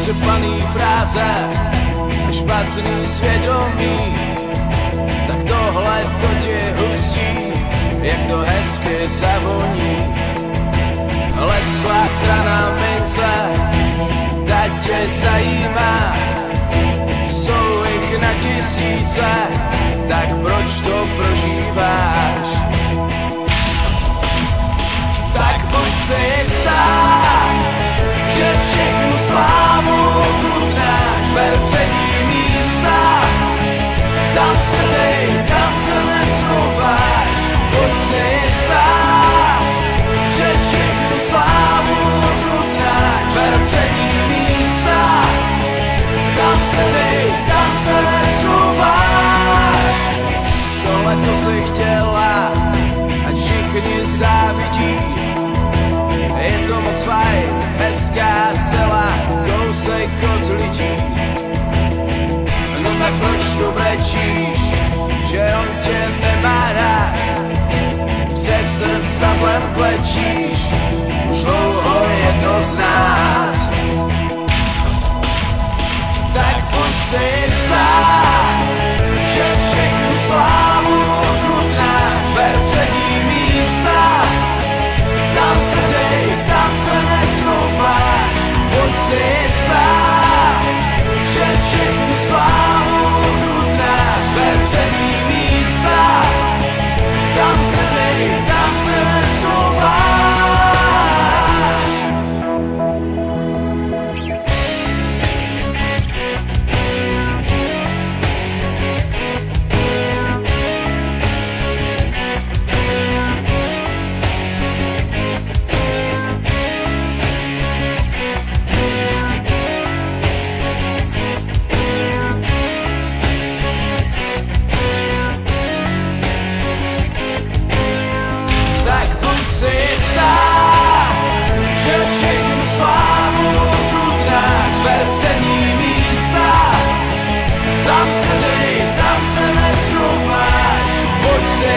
otřepaný fráze a špatný svědomí, tak tohle to tě hustí, jak to hezky zavoní. Lesklá strana mince, ta tě zajímá, jsou jich na tisíce, tak proč to prožíváš? Tak buď si jistá, že všechnu slávu chutnáš, ber přední místa, tam se dej, tam se neschováš. Buď si jistá, že všechnu slávu chutnáš, ber přední místa, tam se dej, tam se neschováš. Tohle to si chtěla, ať všichni závidí, je to moc fajn, hezká celá, kousek od lidí. No tak proč tu brečíš, že on tě nemá rád? Před zrcadlem klečíš, už dlouho je to znát. Tak buď si jistá, že všechnu slávu chutnáš, ber přední místa, tam se dej, tam se neschováš. Buď si jistá, že všechnu slávu chutnáš, ber přední místa, tam se dej, tam se neschováš. Tam se dej, tam se neschováš. Buď si